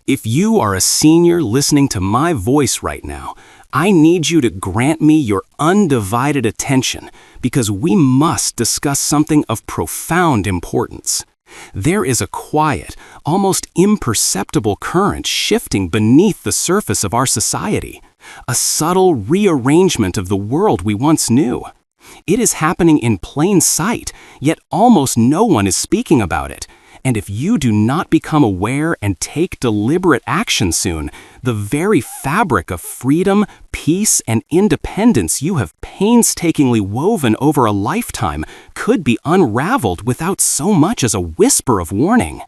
If you are a senior listening to my voice right now, I need you to grant me your undivided attention because we must discuss something of profound importance. There is a quiet, almost imperceptible current shifting beneath the surface of our society, a subtle rearrangement of the world we once knew. It is happening in plain sight, yet almost no one is speaking about it. And if you do not become aware and take deliberate action soon, the very fabric of freedom, peace, and independence you have painstakingly woven over a lifetime could be unraveled without so much as a whisper of warning.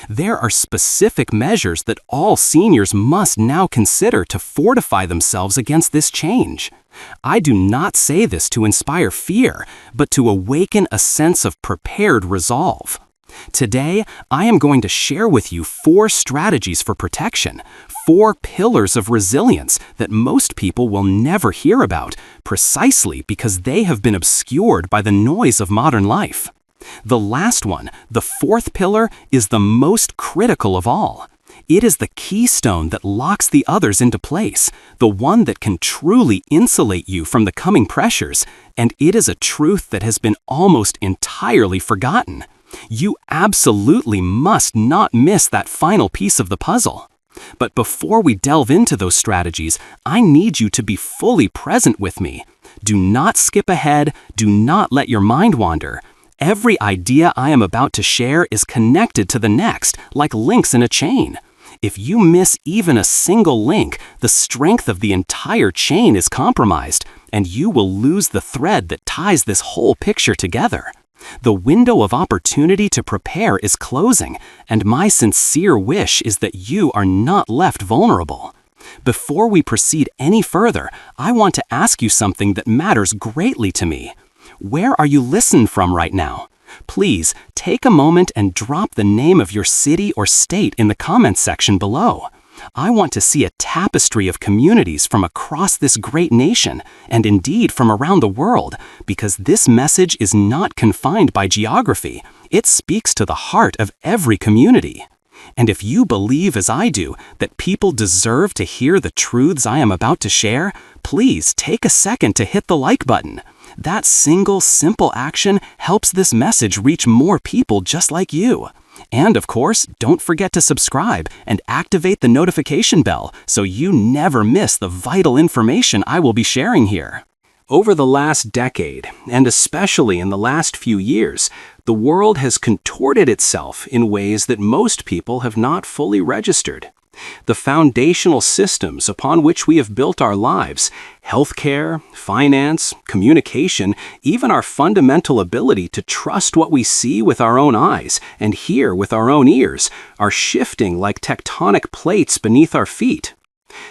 There are specific measures that all seniors must now consider to fortify themselves against this change. I do not say this to inspire fear, but to awaken a sense of prepared resolve. Today, I am going to share with you 4 strategies for protection, 4 pillars of resilience that most people will never hear about, precisely because they have been obscured by the noise of modern life. The last one, the 4th pillar, is the most critical of all. It is the keystone that locks the others into place, the one that can truly insulate you from the coming pressures, and it is a truth that has been almost entirely forgotten. You absolutely must not miss that final piece of the puzzle. But before we delve into those strategies, I need you to be fully present with me. Do not skip ahead, do not let your mind wander. Every idea I am about to share is connected to the next, like links in a chain. If you miss even a single link, the strength of the entire chain is compromised, and you will lose the thread that ties this whole picture together. The window of opportunity to prepare is closing, and my sincere wish is that you are not left vulnerable. Before we proceed any further, I want to ask you something that matters greatly to me. Where are you listening from right now? Please take a moment and drop the name of your city or state in the comments section below. I want to see a tapestry of communities from across this great nation, and indeed from around the world, because this message is not confined by geography. It speaks to the heart of every community. And if you believe, as I do, that people deserve to hear the truths I am about to share, please take a second to hit the like button. That single, simple action helps this message reach more people just like you. And of course, don't forget to subscribe and activate the notification bell so you never miss the vital information I will be sharing here. Over the last decade, and especially in the last few years, the world has contorted itself in ways that most people have not fully registered. The foundational systems upon which we have built our lives, healthcare, finance, communication, even our fundamental ability to trust what we see with our own eyes and hear with our own ears, are shifting like tectonic plates beneath our feet.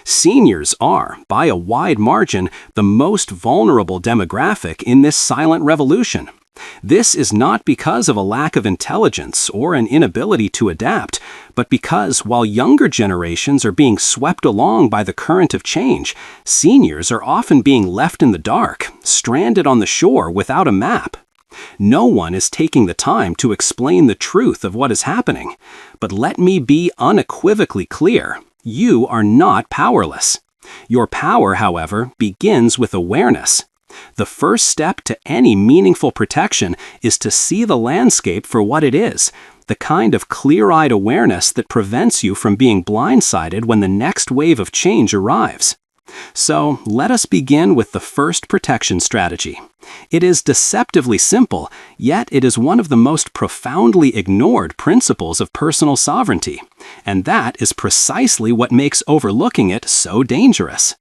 Seniors are, by a wide margin, the most vulnerable demographic in this silent revolution. This is not because of a lack of intelligence or an inability to adapt, but because while younger generations are being swept along by the current of change, seniors are often being left in the dark, stranded on the shore without a map. No one is taking the time to explain the truth of what is happening. But let me be unequivocally clear, you are not powerless. Your power, however, begins with awareness. The first step to any meaningful protection is to see the landscape for what it is, the kind of clear-eyed awareness that prevents you from being blindsided when the next wave of change arrives. So, let us begin with the first protection strategy. It is deceptively simple, yet it is one of the most profoundly ignored principles of personal sovereignty, and that is precisely what makes overlooking it so dangerous.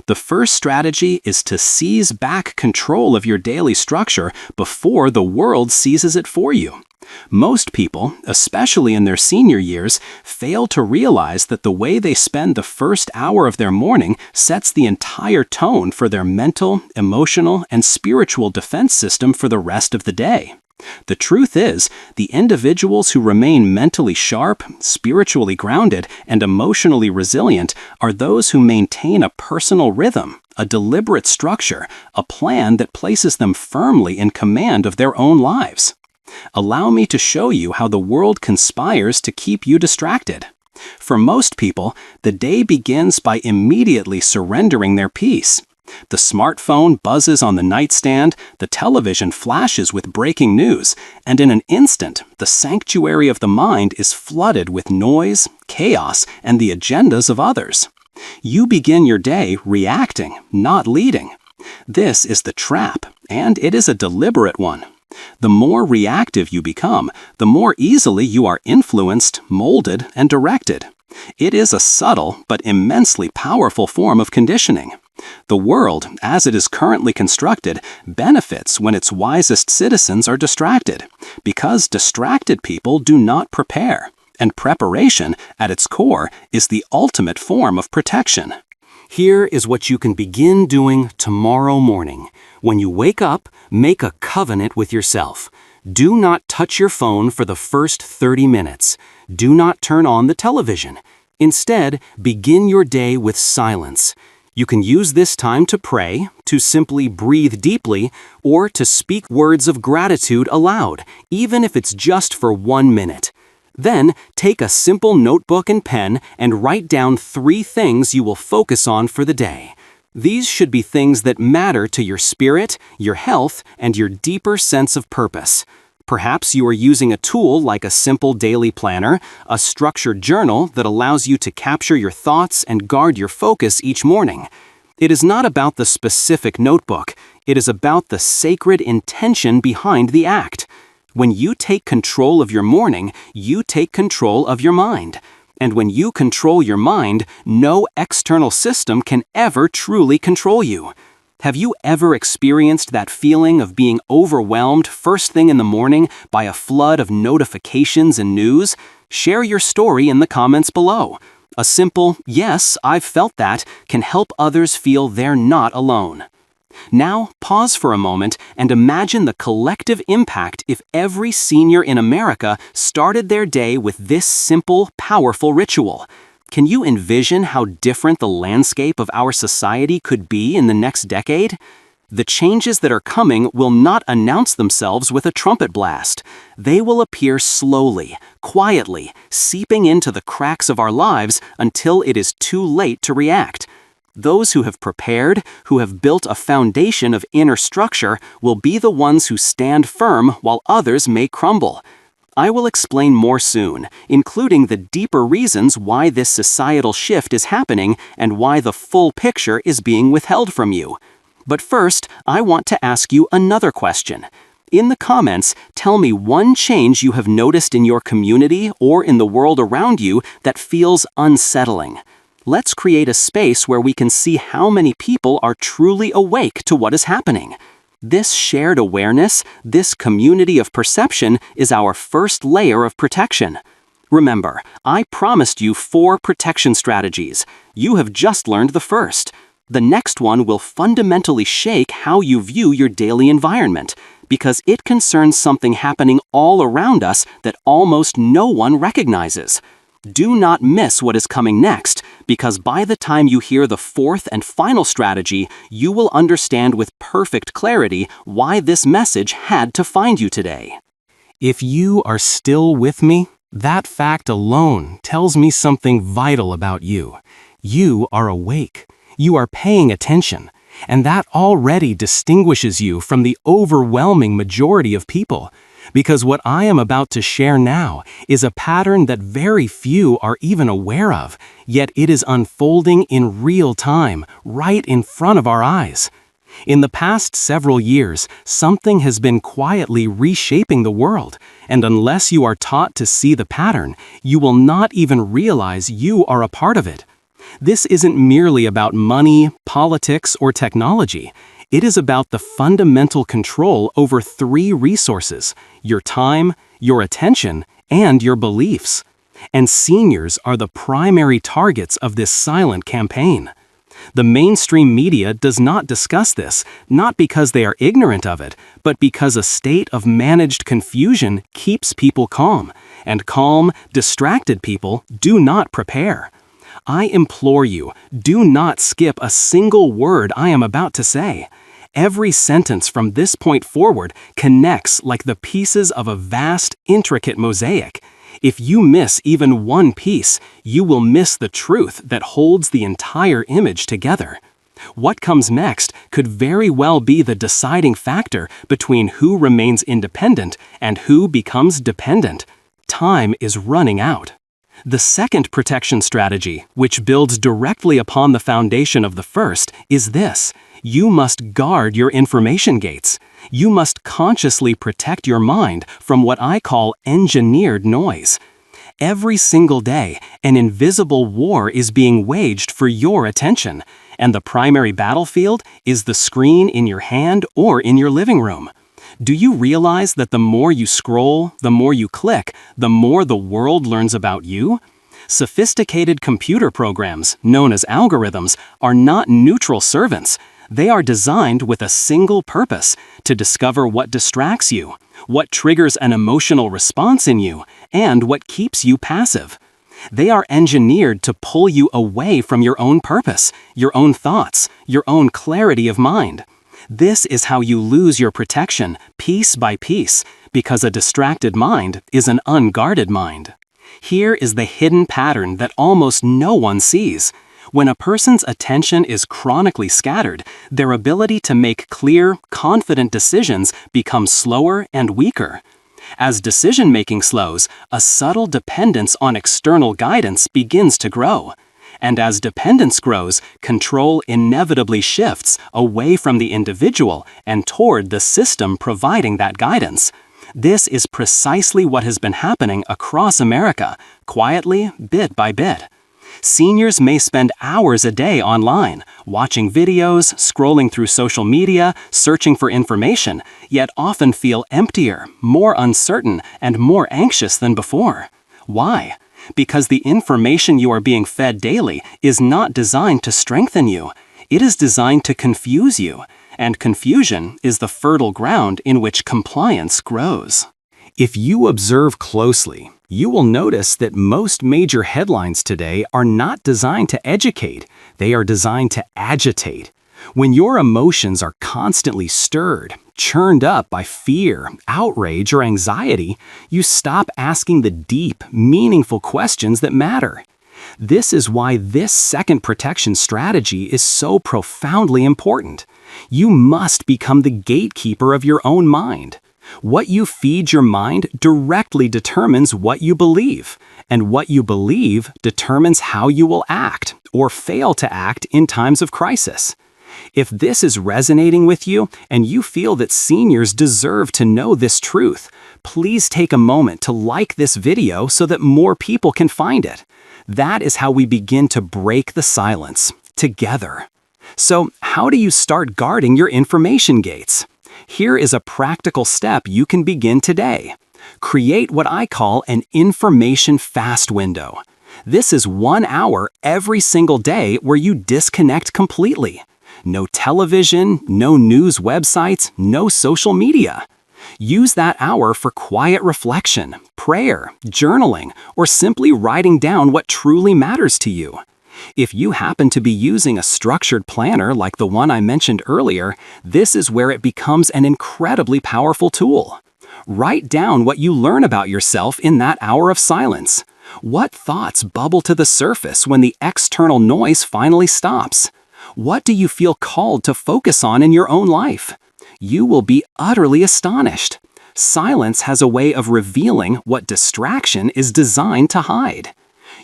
The first strategy is to seize back control of your daily structure before the world seizes it for you. Most people, especially in their senior years, fail to realize that the way they spend the first hour of their morning sets the entire tone for their mental, emotional, and spiritual defense system for the rest of the day. The truth is, the individuals who remain mentally sharp, spiritually grounded, and emotionally resilient are those who maintain a personal rhythm, a deliberate structure, a plan that places them firmly in command of their own lives. Allow me to show you how the world conspires to keep you distracted. For most people, the day begins by immediately surrendering their peace. The smartphone buzzes on the nightstand, the television flashes with breaking news, and in an instant, the sanctuary of the mind is flooded with noise, chaos, and the agendas of others. You begin your day reacting, not leading. This is the trap, and it is a deliberate one. The more reactive you become, the more easily you are influenced, molded, and directed. It is a subtle but immensely powerful form of conditioning. The world, as it is currently constructed, benefits when its wisest citizens are distracted, because distracted people do not prepare, and preparation, at its core, is the ultimate form of protection. Here is what you can begin doing tomorrow morning. When you wake up, make a covenant with yourself. Do not touch your phone for the first 30 minutes. Do not turn on the television. Instead, begin your day with silence. You can use this time to pray, to simply breathe deeply, or to speak words of gratitude aloud, even if it's just for 1 minute. Then, take a simple notebook and pen and write down 3 things you will focus on for the day. These should be things that matter to your spirit, your health, and your deeper sense of purpose. Perhaps you are using a tool like a simple daily planner, a structured journal that allows you to capture your thoughts and guard your focus each morning. It is not about the specific notebook. It is about the sacred intention behind the act. When you take control of your morning, you take control of your mind. And when you control your mind, no external system can ever truly control you. Have you ever experienced that feeling of being overwhelmed first thing in the morning by a flood of notifications and news? Share your story in the comments below. A simple, "Yes, I've felt that," can help others feel they're not alone. Now, pause for a moment and imagine the collective impact if every senior in America started their day with this simple, powerful ritual. Can you envision how different the landscape of our society could be in the next decade? The changes that are coming will not announce themselves with a trumpet blast. They will appear slowly, quietly, seeping into the cracks of our lives until it is too late to react. Those who have prepared, who have built a foundation of inner structure, will be the ones who stand firm while others may crumble. I will explain more soon, including the deeper reasons why this societal shift is happening and why the full picture is being withheld from you. But first, I want to ask you another question. In the comments, tell me one change you have noticed in your community or in the world around you that feels unsettling. Let's create a space where we can see how many people are truly awake to what is happening. This shared awareness, this community of perception, is our first layer of protection. Remember, I promised you 4 protection strategies. You have just learned the first. The next one will fundamentally shake how you view your daily environment, because it concerns something happening all around us that almost no one recognizes. Do not miss what is coming next, because by the time you hear the 4th and final strategy, you will understand with perfect clarity why this message had to find you today. If you are still with me, that fact alone tells me something vital about you. You are awake. You are paying attention. And that already distinguishes you from the overwhelming majority of people. Because what I am about to share now is a pattern that very few are even aware of, yet it is unfolding in real time, right in front of our eyes. In the past several years, something has been quietly reshaping the world, and unless you are taught to see the pattern, you will not even realize you are a part of it. This isn't merely about money, politics, or technology. It is about the fundamental control over 3 resources: your time, your attention, and your beliefs. And seniors are the primary targets of this silent campaign. The mainstream media does not discuss this, not because they are ignorant of it, but because a state of managed confusion keeps people calm, and calm, distracted people do not prepare. I implore you, do not skip a single word I am about to say. Every sentence from this point forward connects like the pieces of a vast, intricate mosaic. If you miss even one piece, you will miss the truth that holds the entire image together. What comes next could very well be the deciding factor between who remains independent and who becomes dependent. Time is running out. The second protection strategy, which builds directly upon the foundation of the first, is this: you must guard your information gates. You must consciously protect your mind from what I call engineered noise. Every single day, an invisible war is being waged for your attention, and the primary battlefield is the screen in your hand or in your living room. Do you realize that the more you scroll, the more you click, the more the world learns about you? Sophisticated computer programs, known as algorithms, are not neutral servants. They are designed with a single purpose: to discover what distracts you, what triggers an emotional response in you, and what keeps you passive. They are engineered to pull you away from your own purpose, your own thoughts, your own clarity of mind. This is how you lose your protection, piece by piece, because a distracted mind is an unguarded mind. Here is the hidden pattern that almost no one sees. When a person's attention is chronically scattered, their ability to make clear, confident decisions becomes slower and weaker. As decision-making slows, a subtle dependence on external guidance begins to grow. And as dependence grows, control inevitably shifts away from the individual and toward the system providing that guidance. This is precisely what has been happening across America, quietly, bit by bit. Seniors may spend hours a day online, watching videos, scrolling through social media, searching for information, yet often feel emptier, more uncertain, and more anxious than before. Why? Because the information you are being fed daily is not designed to strengthen you. It is designed to confuse you, and confusion is the fertile ground in which compliance grows. If you observe closely, you will notice that most major headlines today are not designed to educate, they are designed to agitate. When your emotions are constantly stirred, churned up by fear, outrage, or anxiety, you stop asking the deep, meaningful questions that matter. This is why this second protection strategy is so profoundly important. You must become the gatekeeper of your own mind. What you feed your mind directly determines what you believe, and what you believe determines how you will act or fail to act in times of crisis. If this is resonating with you and you feel that seniors deserve to know this truth, please take a moment to like this video so that more people can find it. That is how we begin to break the silence, together. So, how do you start guarding your information gates? Here is a practical step you can begin today. Create what I call an information fast window. This is 1 hour every single day where you disconnect completely. No television, no news websites, no social media. Use that hour for quiet reflection, prayer, journaling, or simply writing down what truly matters to you. If you happen to be using a structured planner like the one I mentioned earlier, this is where it becomes an incredibly powerful tool. Write down what you learn about yourself in that hour of silence. What thoughts bubble to the surface when the external noise finally stops? What do you feel called to focus on in your own life? You will be utterly astonished. Silence has a way of revealing what distraction is designed to hide.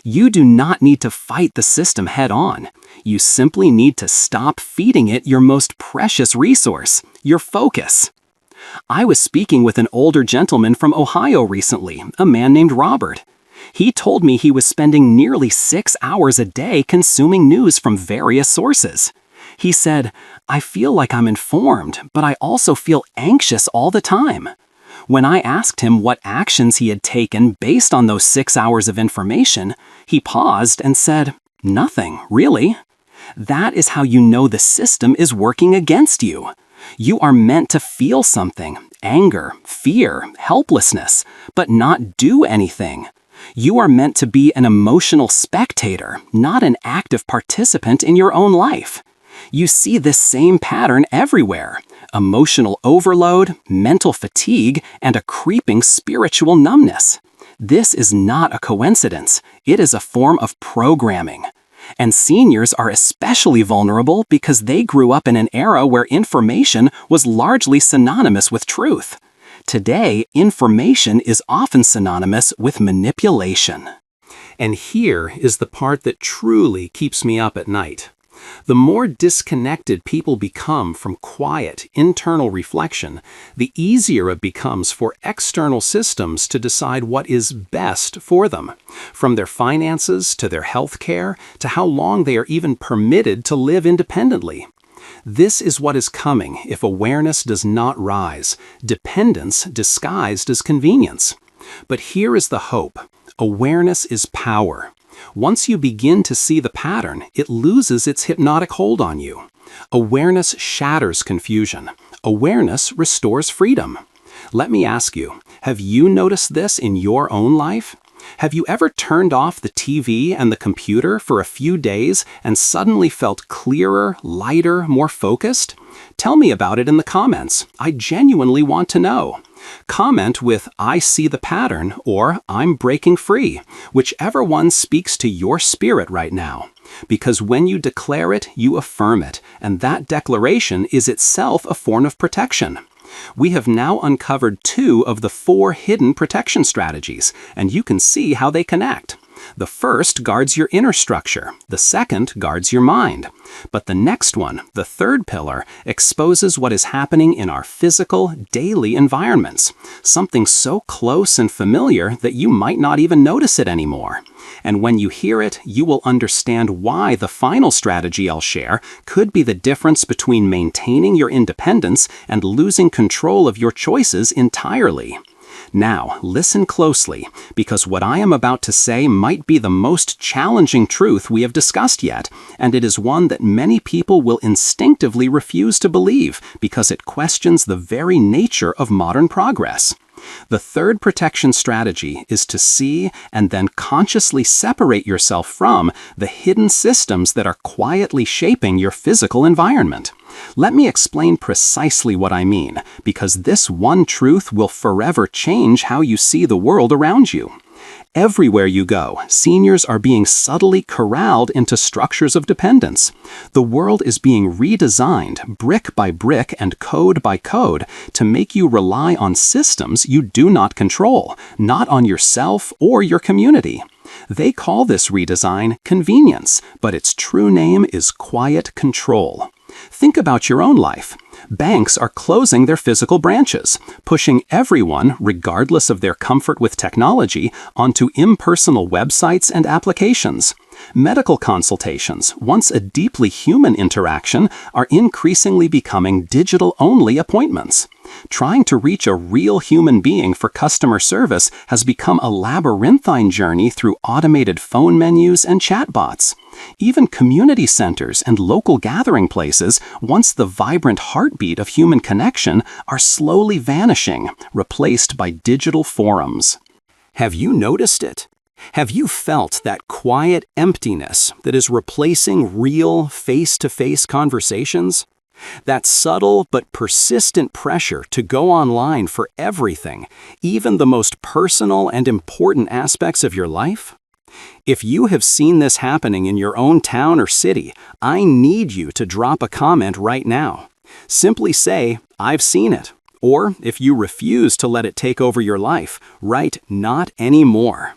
You do not need to fight the system head-on. You simply need to stop feeding it your most precious resource, your focus. I was speaking with an older gentleman from Ohio recently, a man named Robert. He told me he was spending nearly 6 hours a day consuming news from various sources. He said, "I feel like I'm informed, but I also feel anxious all the time." When I asked him what actions he had taken based on those 6 hours of information, he paused and said, "Nothing, really." That is how you know the system is working against you. You are meant to feel something, anger, fear, helplessness, but not do anything. You are meant to be an emotional spectator, not an active participant in your own life. You see this same pattern everywhere: emotional overload, mental fatigue, and a creeping spiritual numbness. This is not a coincidence. It is a form of programming. And seniors are especially vulnerable because they grew up in an era where information was largely synonymous with truth. Today, information is often synonymous with manipulation. And here is the part that truly keeps me up at night. The more disconnected people become from quiet, internal reflection, the easier it becomes for external systems to decide what is best for them, from their finances to their health care to how long they are even permitted to live independently. This is what is coming if awareness does not rise, dependence disguised as convenience. But here is the hope. Awareness is power. Once you begin to see the pattern, it loses its hypnotic hold on you. Awareness shatters confusion. Awareness restores freedom. Let me ask you, have you noticed this in your own life? Have you ever turned off the TV and the computer for a few days and suddenly felt clearer, lighter, more focused? Tell me about it in the comments. I genuinely want to know. Comment with "I see the pattern" or "I'm breaking free," whichever one speaks to your spirit right now. Because when you declare it, you affirm it, and that declaration is itself a form of protection. We have now uncovered 2 of the 4 hidden protection strategies, and you can see how they connect. The first guards your inner structure, the second guards your mind. But the next one, the third pillar, exposes what is happening in our physical, daily environments, something so close and familiar that you might not even notice it anymore. And when you hear it, you will understand why the final strategy I'll share could be the difference between maintaining your independence and losing control of your choices entirely. Now, listen closely, because what I am about to say might be the most challenging truth we have discussed yet, and it is one that many people will instinctively refuse to believe because it questions the very nature of modern progress. The third protection strategy is to see and then consciously separate yourself from the hidden systems that are quietly shaping your physical environment. Let me explain precisely what I mean, because this one truth will forever change how you see the world around you. Everywhere you go, seniors are being subtly corralled into structures of dependence. The world is being redesigned brick by brick and code by code to make you rely on systems you do not control, not on yourself or your community. They call this redesign convenience, but its true name is quiet control. Think about your own life. Banks are closing their physical branches, pushing everyone, regardless of their comfort with technology, onto impersonal websites and applications. Medical consultations, once a deeply human interaction, are increasingly becoming digital-only appointments. Trying to reach a real human being for customer service has become a labyrinthine journey through automated phone menus and chatbots. Even community centers and local gathering places, once the vibrant heartbeat of human connection, are slowly vanishing, replaced by digital forums. Have you noticed it? Have you felt that quiet emptiness that is replacing real face-to-face conversations? That subtle but persistent pressure to go online for everything, even the most personal and important aspects of your life? If you have seen this happening in your own town or city, I need you to drop a comment right now. Simply say, "I've seen it." Or, if you refuse to let it take over your life, write "not anymore."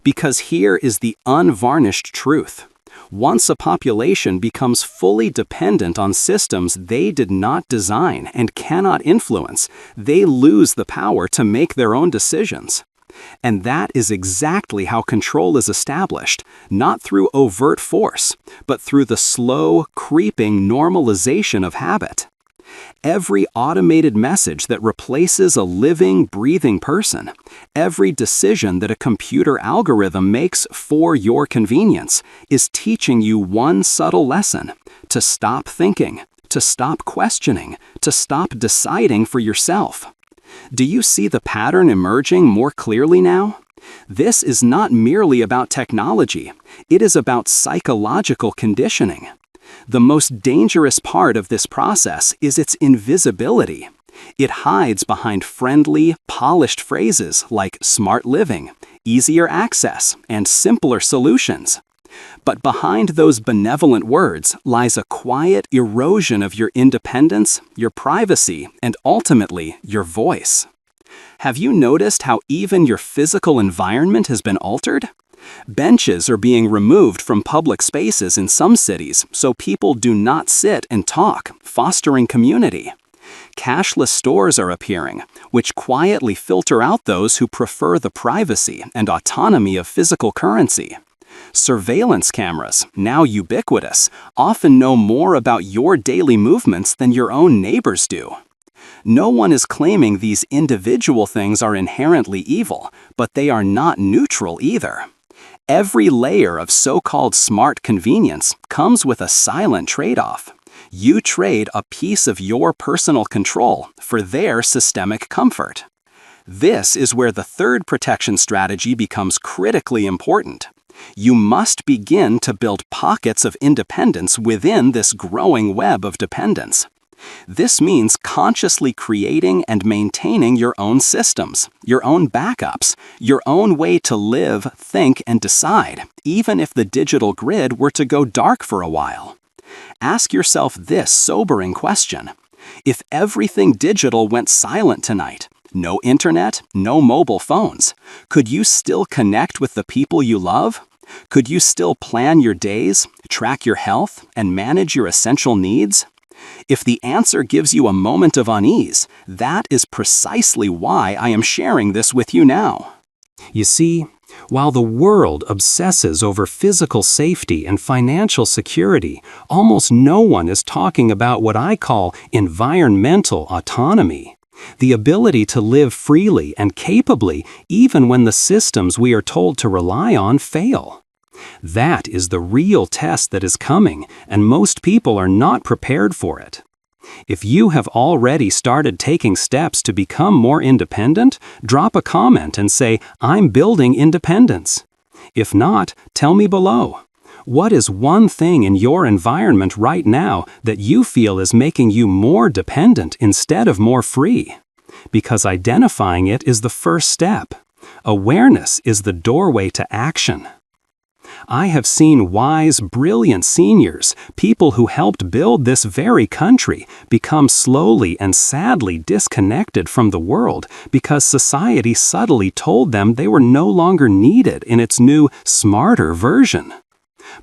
Because here is the unvarnished truth. Once a population becomes fully dependent on systems they did not design and cannot influence, they lose the power to make their own decisions. And that is exactly how control is established, not through overt force, but through the slow, creeping normalization of habit. Every automated message that replaces a living, breathing person, every decision that a computer algorithm makes for your convenience, is teaching you one subtle lesson: to stop thinking, to stop questioning, to stop deciding for yourself. Do you see the pattern emerging more clearly now? This is not merely about technology, it is about psychological conditioning. The most dangerous part of this process is its invisibility. It hides behind friendly, polished phrases like smart living, easier access, and simpler solutions. But behind those benevolent words lies a quiet erosion of your independence, your privacy, and ultimately, your voice. Have you noticed how even your physical environment has been altered? Benches are being removed from public spaces in some cities so people do not sit and talk, fostering community. Cashless stores are appearing, which quietly filter out those who prefer the privacy and autonomy of physical currency. Surveillance cameras, now ubiquitous, often know more about your daily movements than your own neighbors do. No one is claiming these individual things are inherently evil, but they are not neutral either. Every layer of so-called smart convenience comes with a silent trade-off. You trade a piece of your personal control for their systemic comfort. This is where the third protection strategy becomes critically important. You must begin to build pockets of independence within this growing web of dependence. This means consciously creating and maintaining your own systems, your own backups, your own way to live, think, and decide, even if the digital grid were to go dark for a while. Ask yourself this sobering question. If everything digital went silent tonight, no internet, no mobile phones, could you still connect with the people you love? Could you still plan your days, track your health, and manage your essential needs? If the answer gives you a moment of unease, that is precisely why I am sharing this with you now. You see, while the world obsesses over physical safety and financial security, almost no one is talking about what I call environmental autonomy. The ability to live freely and capably even when the systems we are told to rely on fail. That is the real test that is coming, and most people are not prepared for it. If you have already started taking steps to become more independent, drop a comment and say, "I'm building independence." If not, tell me below. What is one thing in your environment right now that you feel is making you more dependent instead of more free? Because identifying it is the first step. Awareness is the doorway to action. I have seen wise, brilliant seniors, people who helped build this very country, become slowly and sadly disconnected from the world because society subtly told them they were no longer needed in its new, smarter version.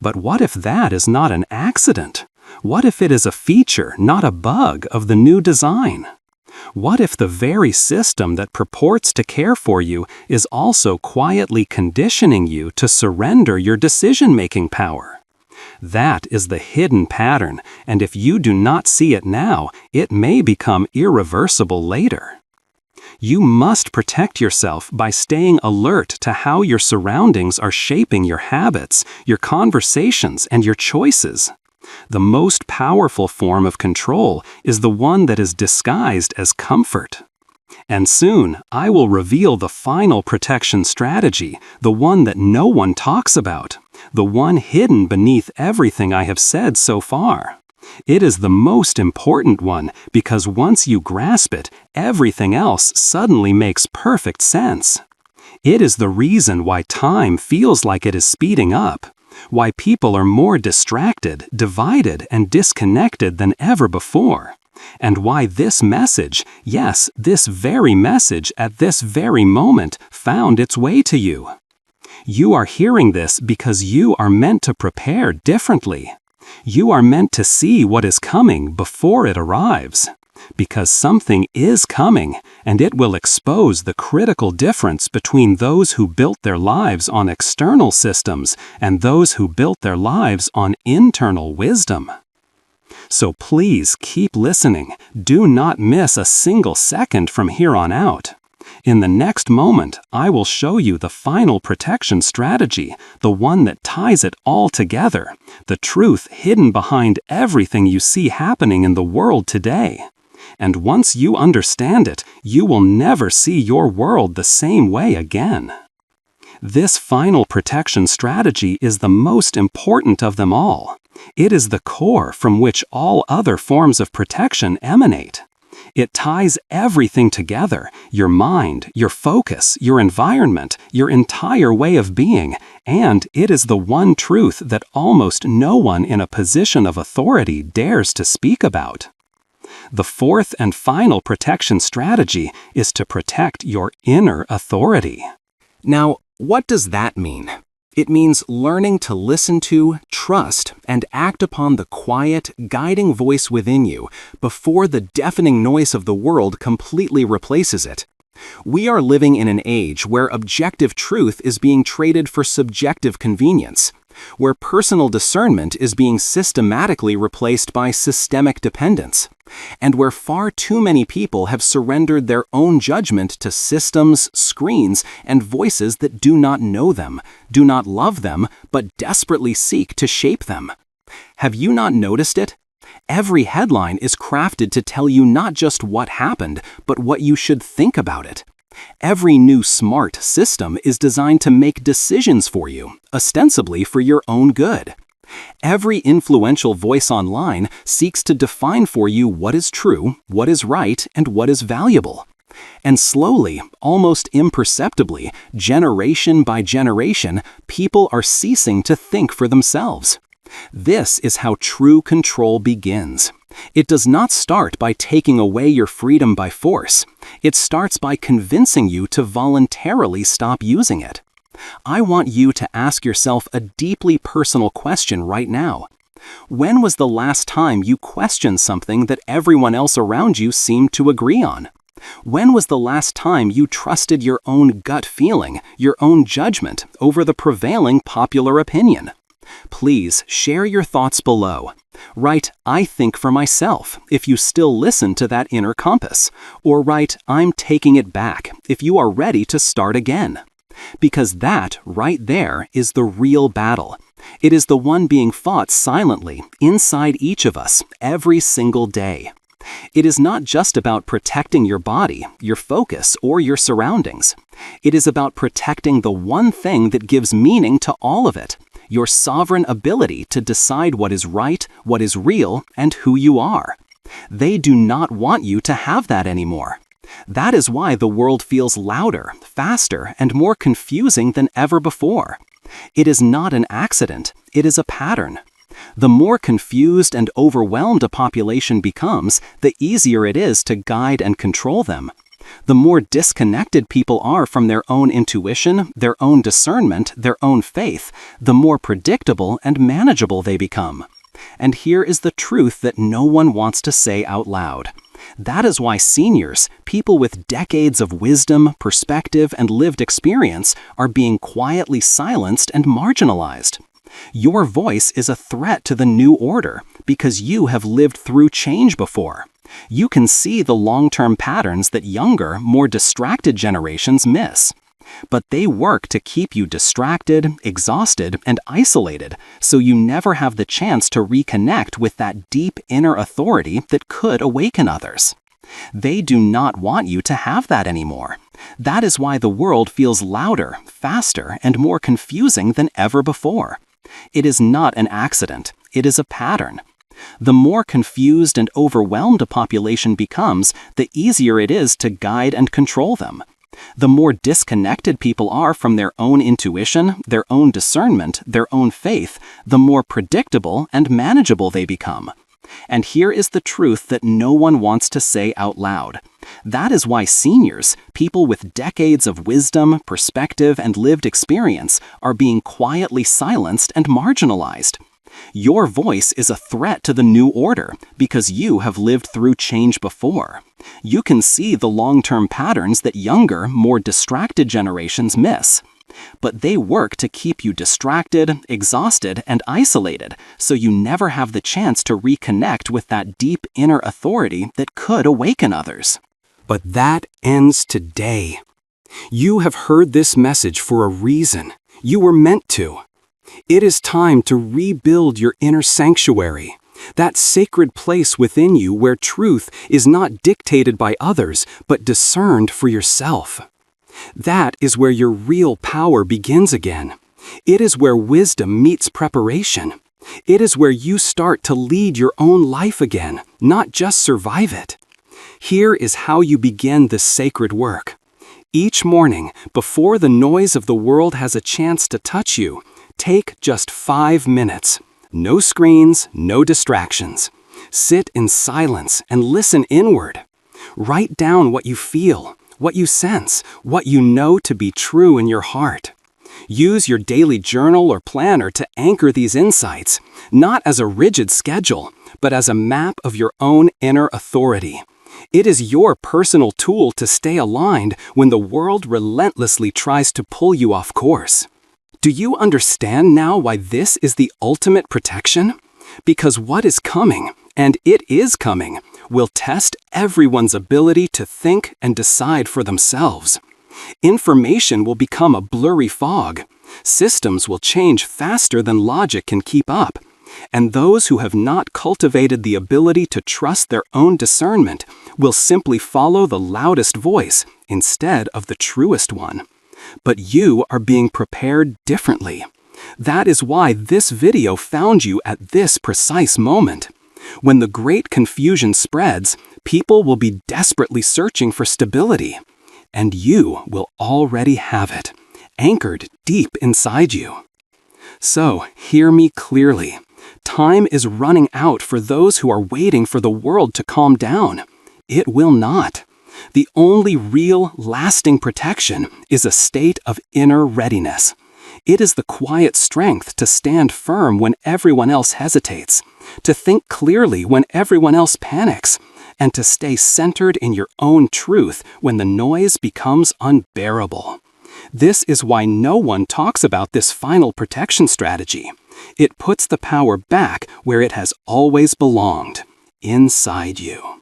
But what if that is not an accident? What if it is a feature, not a bug, of the new design? What if the very system that purports to care for you is also quietly conditioning you to surrender your decision-making power? That is the hidden pattern, and if you do not see it now, it may become irreversible later. You must protect yourself by staying alert to how your surroundings are shaping your habits, your conversations, and your choices. The most powerful form of control is the one that is disguised as comfort. And soon, I will reveal the final protection strategy, the one that no one talks about, the one hidden beneath everything I have said so far. It is the most important one because once you grasp it, everything else suddenly makes perfect sense. It is the reason why time feels like it is speeding up. Why people are more distracted, divided, and disconnected than ever before. And why this message, yes, this very message at this very moment, found its way to you. You are hearing this because you are meant to prepare differently. You are meant to see what is coming before it arrives. Because something is coming, and it will expose the critical difference between those who built their lives on external systems and those who built their lives on internal wisdom. So please keep listening. Do not miss a single second from here on out. In the next moment, I will show you the final protection strategy, the one that ties it all together, the truth hidden behind everything you see happening in the world today. And once you understand it, you will never see your world the same way again. This final protection strategy is the most important of them all. It is the core from which all other forms of protection emanate. It ties everything together: your mind, your focus, your environment, your entire way of being, and it is the one truth that almost no one in a position of authority dares to speak about. The fourth and final protection strategy is to protect your inner authority. Now, what does that mean? It means learning to listen to, trust, and act upon the quiet, guiding voice within you before the deafening noise of the world completely replaces it. We are living in an age where objective truth is being traded for subjective convenience, where personal discernment is being systematically replaced by systemic dependence, and where far too many people have surrendered their own judgment to systems, screens, and voices that do not know them, do not love them, but desperately seek to shape them. Have you not noticed it? Every headline is crafted to tell you not just what happened, but what you should think about it. Every new smart system is designed to make decisions for you, ostensibly for your own good. Every influential voice online seeks to define for you what is true, what is right, and what is valuable. And slowly, almost imperceptibly, generation by generation, people are ceasing to think for themselves. This is how true control begins. It does not start by taking away your freedom by force. It starts by convincing you to voluntarily stop using it. I want you to ask yourself a deeply personal question right now. When was the last time you questioned something that everyone else around you seemed to agree on? When was the last time you trusted your own gut feeling, your own judgment, over the prevailing popular opinion? Please share your thoughts below. Write, "I think for myself," if you still listen to that inner compass. Or write, "I'm taking it back," if you are ready to start again. Because that, right there, is the real battle. It is the one being fought silently, inside each of us, every single day. It is not just about protecting your body, your focus, or your surroundings. It is about protecting the one thing that gives meaning to all of it: your sovereign ability to decide what is right, what is real, and who you are. They do not want you to have that anymore. That is why the world feels louder, faster, and more confusing than ever before. It is not an accident, it is a pattern. The more confused and overwhelmed a population becomes, the easier it is to guide and control them. The more disconnected people are from their own intuition, their own discernment, their own faith, the more predictable and manageable they become. And here is the truth that no one wants to say out loud. That is why seniors, people with decades of wisdom, perspective, and lived experience, are being quietly silenced and marginalized. Your voice is a threat to the new order because you have lived through change before. You can see the long-term patterns that younger, more distracted generations miss. But they work to keep you distracted, exhausted, and isolated, so you never have the chance to reconnect with that deep inner authority that could awaken others. They do not want you to have that anymore. That is why the world feels louder, faster, and more confusing than ever before. It is not an accident, it is a pattern. The more confused and overwhelmed a population becomes, the easier it is to guide and control them. The more disconnected people are from their own intuition, their own discernment, their own faith, the more predictable and manageable they become. And here is the truth that no one wants to say out loud. That is why seniors, people with decades of wisdom, perspective, and lived experience, are being quietly silenced and marginalized. Your voice is a threat to the new order because you have lived through change before. You can see the long-term patterns that younger, more distracted generations miss. But they work to keep you distracted, exhausted, and isolated, so you never have the chance to reconnect with that deep inner authority that could awaken others. But that ends today. You have heard this message for a reason. You were meant to. It is time to rebuild your inner sanctuary, that sacred place within you where truth is not dictated by others, but discerned for yourself. That is where your real power begins again. It is where wisdom meets preparation. It is where you start to lead your own life again, not just survive it. Here is how you begin this sacred work. Each morning, before the noise of the world has a chance to touch you, take just 5 minutes. No screens, no distractions. Sit in silence and listen inward. Write down what you feel, what you sense, what you know to be true in your heart. Use your daily journal or planner to anchor these insights, not as a rigid schedule, but as a map of your own inner authority. It is your personal tool to stay aligned when the world relentlessly tries to pull you off course. Do you understand now why this is the ultimate protection? Because what is coming, and it is coming, will test everyone's ability to think and decide for themselves. Information will become a blurry fog. Systems will change faster than logic can keep up. And those who have not cultivated the ability to trust their own discernment will simply follow the loudest voice instead of the truest one. But you are being prepared differently. That is why this video found you at this precise moment. When the great confusion spreads, people will be desperately searching for stability. And you will already have it, anchored deep inside you. So, hear me clearly. Time is running out for those who are waiting for the world to calm down. It will not. The only real, lasting protection is a state of inner readiness. It is the quiet strength to stand firm when everyone else hesitates, to think clearly when everyone else panics, and to stay centered in your own truth when the noise becomes unbearable. This is why no one talks about this final protection strategy. It puts the power back where it has always belonged, inside you.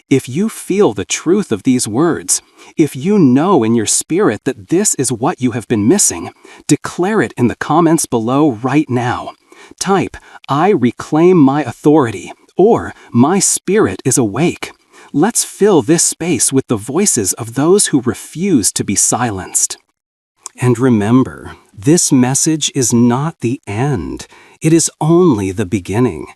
If you feel the truth of these words, if you know in your spirit that this is what you have been missing, declare it in the comments below right now. Type, "I reclaim my authority," or "My spirit is awake." Let's fill this space with the voices of those who refuse to be silenced. And remember, this message is not the end. It is only the beginning.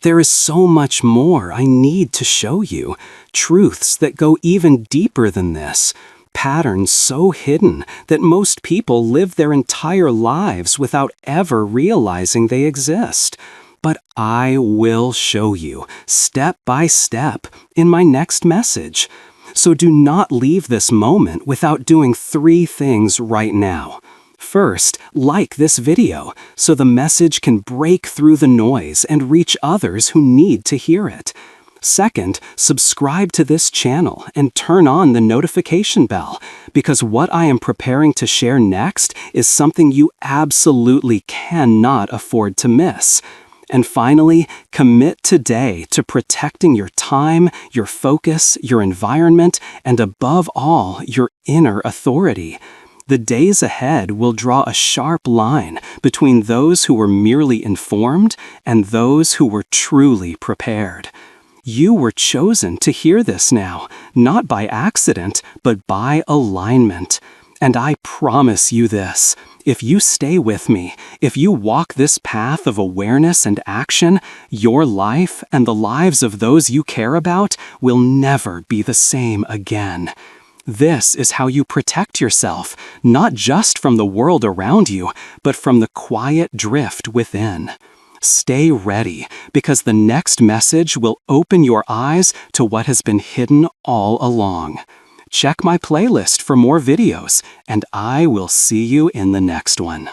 There is so much more I need to show you, truths that go even deeper than this, patterns so hidden that most people live their entire lives without ever realizing they exist. But I will show you, step by step, in my next message. So do not leave this moment without doing 3 things right now. First, like this video so the message can break through the noise and reach others who need to hear it. Second, subscribe to this channel and turn on the notification bell, because what I am preparing to share next is something you absolutely cannot afford to miss. And finally, commit today to protecting your time, your focus, your environment, and above all, your inner authority. The days ahead will draw a sharp line between those who were merely informed and those who were truly prepared. You were chosen to hear this now, not by accident, but by alignment. And I promise you this, if you stay with me, if you walk this path of awareness and action, your life and the lives of those you care about will never be the same again. This is how you protect yourself, not just from the world around you, but from the quiet drift within. Stay ready, because the next message will open your eyes to what has been hidden all along. Check my playlist for more videos, and I will see you in the next one.